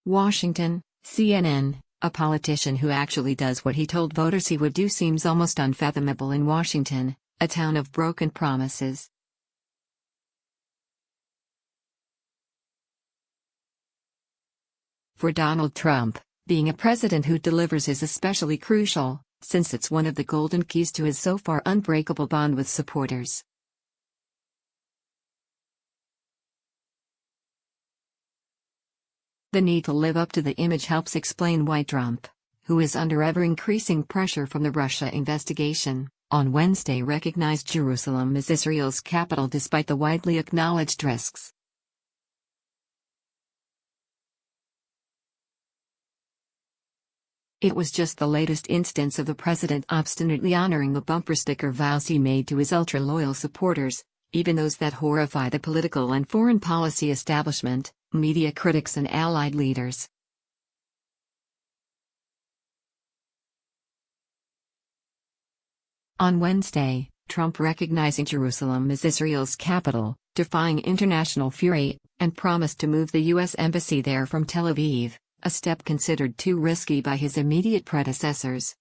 Washington, CNN. A politician who actually does what he told voters he would do seems almost unfathomable in Washington, a town of broken promises. For Donald Trump, being a president who delivers is especially crucial, since it's one of the golden keys to his so far unbreakable bond with supporters. The need to live up to the image helps explain why Trump, who is under ever-increasing pressure from the Russia investigation, on Wednesday recognized Jerusalem as Israel's capital despite the widely acknowledged risks. It was just the latest instance of the president obstinately honoring the bumper sticker vows he made to his ultra-loyal supporters, even those that horrify the political and foreign policy establishment, media critics and allied leaders. On Wednesday, Trump recognizing Jerusalem as Israel's capital, defying international fury, and promised to move the U.S. embassy there from Tel Aviv, a step considered too risky by his immediate predecessors.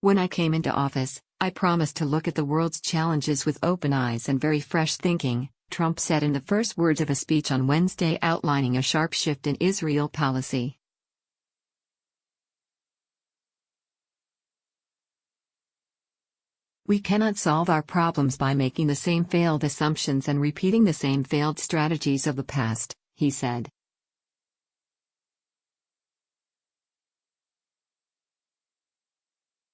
When I came into office, I promised to look at the world's challenges with open eyes and very fresh thinking, Trump said in the first words of a speech on Wednesday outlining a sharp shift in Israel policy. We cannot solve our problems by making the same failed assumptions and repeating the same failed strategies of the past, he said.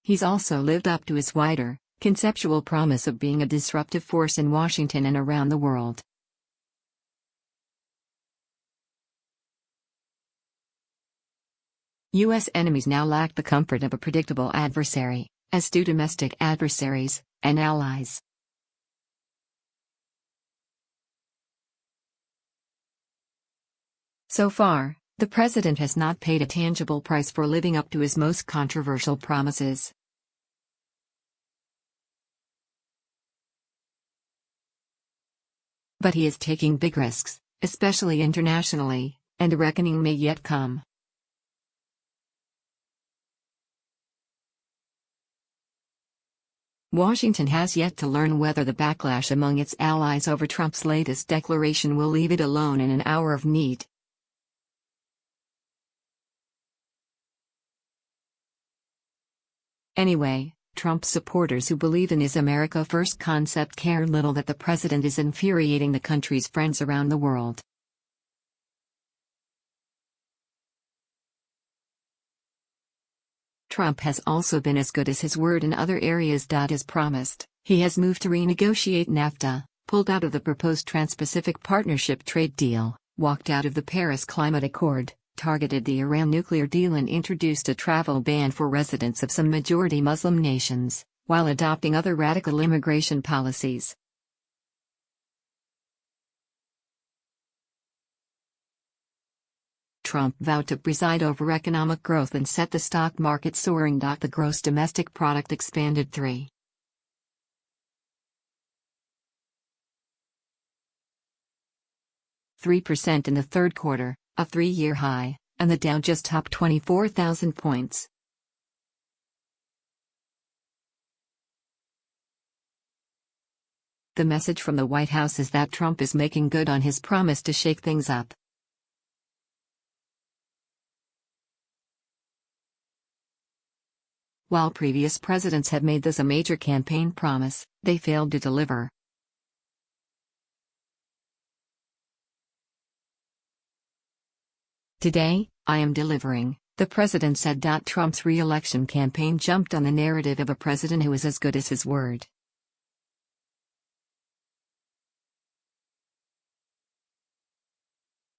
He's also lived up to his wider, conceptual promise of being a disruptive force in Washington and around the world. U.S. enemies now lack the comfort of a predictable adversary, as do domestic adversaries and allies. So far, the president has not paid a tangible price for living up to his most controversial promises. But he is taking big risks, especially internationally, and a reckoning may yet come. Washington has yet to learn whether the backlash among its allies over Trump's latest declaration will leave it alone in an hour of need. Anyway, Trump supporters who believe in his America First concept care little that the president is infuriating the country's friends around the world. Trump has also been as good as his word in other areas. As promised, he has moved to renegotiate NAFTA, pulled out of the proposed Trans-Pacific Partnership trade deal, walked out of the Paris Climate Accord, targeted the Iran nuclear deal and introduced a travel ban for residents of some majority Muslim nations, while adopting other radical immigration policies. Trump vowed to preside over economic growth and set the stock market soaring. The gross domestic product expanded 3% in the third quarter, a three-year high, and the Dow just topped 24,000 points. The message from the White House is that Trump is making good on his promise to shake things up. While previous presidents have made this a major campaign promise, they failed to deliver. Today, I am delivering, the president said. Trump's re-election campaign jumped on the narrative of a president who is as good as his word.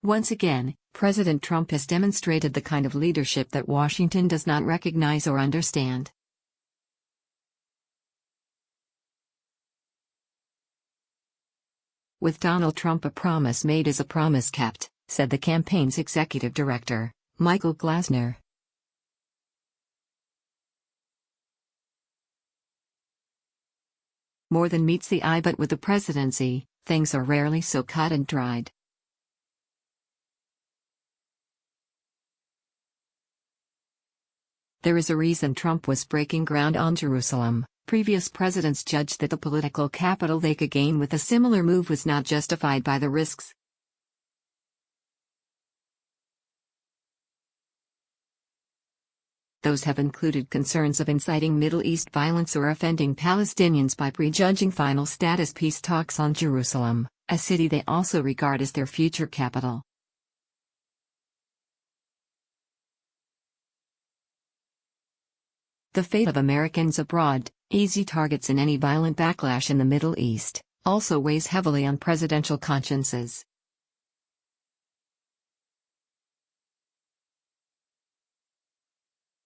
Once again, President Trump has demonstrated the kind of leadership that Washington does not recognize or understand. With Donald Trump, a promise made is a promise kept, said the campaign's executive director, Michael Glasner. More than meets the eye. But with the presidency, things are rarely so cut and dried. There is a reason Trump was breaking ground on Jerusalem. Previous presidents judged that the political capital they could gain with a similar move was not justified by the risks. Those have included concerns of inciting Middle East violence or offending Palestinians by prejudging final status peace talks on Jerusalem, a city they also regard as their future capital. The fate of Americans abroad, easy targets in any violent backlash in the Middle East, also weighs heavily on presidential consciences.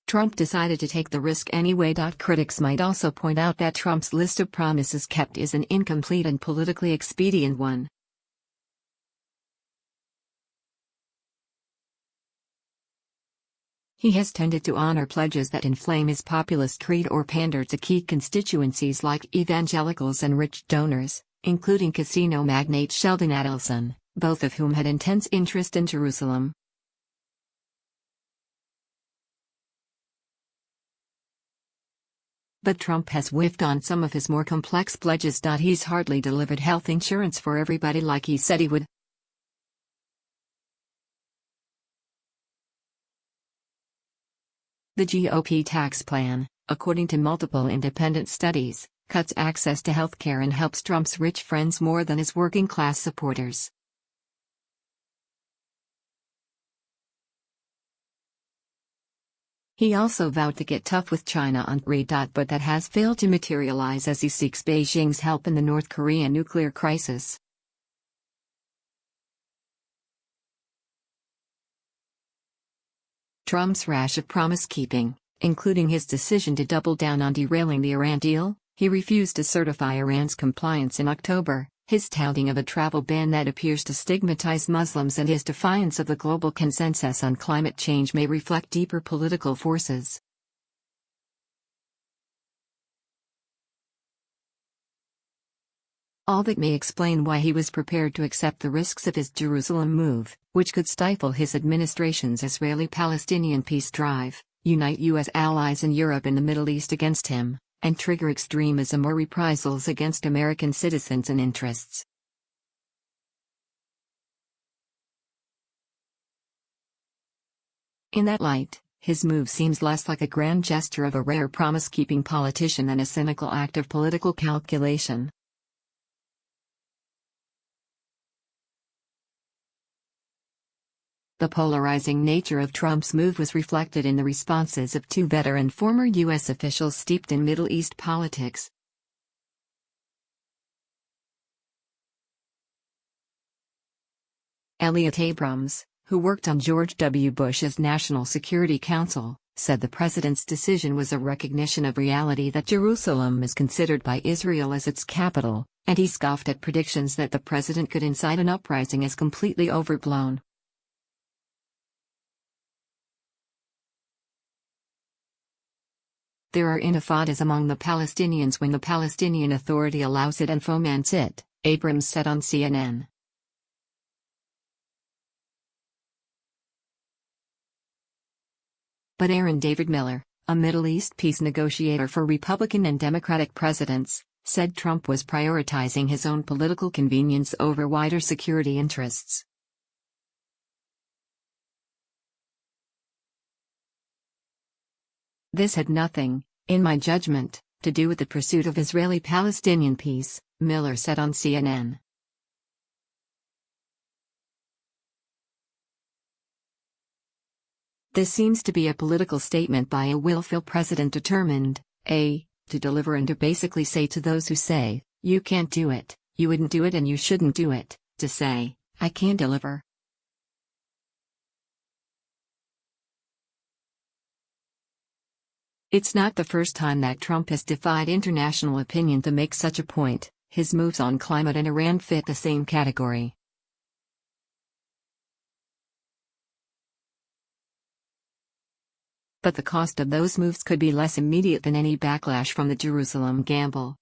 Trump decided to take the risk anyway. Critics might also point out that Trump's list of promises kept is an incomplete and politically expedient one. He has tended to honor pledges that inflame his populist creed or pander to key constituencies like evangelicals and rich donors, including casino magnate Sheldon Adelson, both of whom had intense interest in Jerusalem. But Trump has whiffed on some of his more complex pledges. He's hardly delivered health insurance for everybody like he said he would. The GOP tax plan, according to multiple independent studies, cuts access to health care and helps Trump's rich friends more than his working-class supporters. He also vowed to get tough with China on trade. But that has failed to materialize as he seeks Beijing's help in the North Korean nuclear crisis. Trump's rash of promise-keeping, including his decision to double down on derailing the Iran deal, he refused to certify Iran's compliance in October, his touting of a travel ban that appears to stigmatize Muslims, and his defiance of the global consensus on climate change may reflect deeper political forces. All that may explain why he was prepared to accept the risks of his Jerusalem move, which could stifle his administration's Israeli-Palestinian peace drive, unite U.S. allies in Europe and the Middle East against him, and trigger extremism or reprisals against American citizens and interests. In that light, his move seems less like a grand gesture of a rare promise-keeping politician than a cynical act of political calculation. The polarizing nature of Trump's move was reflected in the responses of two veteran former U.S. officials steeped in Middle East politics. Elliott Abrams, who worked on George W. Bush's National Security Council, said the president's decision was a recognition of reality that Jerusalem is considered by Israel as its capital, and he scoffed at predictions that the president could incite an uprising as completely overblown. There are intifadas among the Palestinians when the Palestinian Authority allows it and foments it, Abrams said on CNN. But Aaron David Miller, a Middle East peace negotiator for Republican and Democratic presidents, said Trump was prioritizing his own political convenience over wider security interests. This had nothing, in my judgment, to do with the pursuit of Israeli-Palestinian peace, Miller said on CNN. This seems to be a political statement by a willful president determined, A, to deliver and to basically say to those who say, you can't do it, you wouldn't do it and you shouldn't do it, to say, I can deliver. It's not the first time that Trump has defied international opinion to make such a point. His moves on climate and Iran fit the same category. But the cost of those moves could be less immediate than any backlash from the Jerusalem gamble.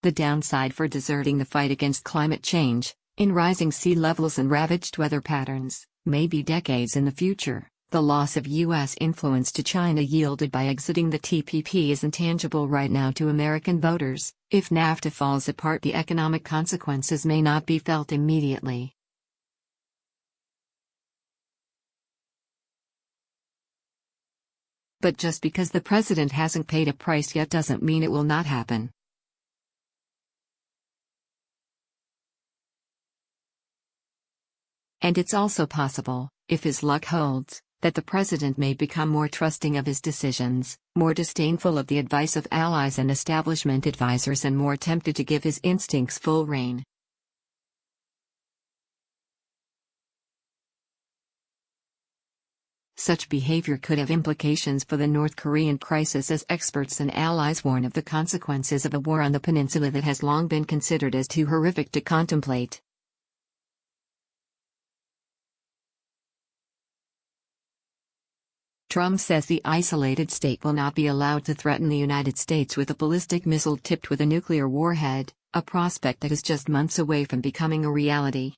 The downside for deserting the fight against climate change, in rising sea levels and ravaged weather patterns, may be decades in the future. The loss of U.S. influence to China yielded by exiting the TPP is intangible right now to American voters. If NAFTA falls apart, the economic consequences may not be felt immediately. But just because the president hasn't paid a price yet doesn't mean it will not happen. And it's also possible, if his luck holds, that the president may become more trusting of his decisions, more disdainful of the advice of allies and establishment advisors, and more tempted to give his instincts full rein. Such behavior could have implications for the North Korean crisis, as experts and allies warn of the consequences of a war on the peninsula that has long been considered as too horrific to contemplate. Trump says the isolated state will not be allowed to threaten the United States with a ballistic missile tipped with a nuclear warhead, a prospect that is just months away from becoming a reality.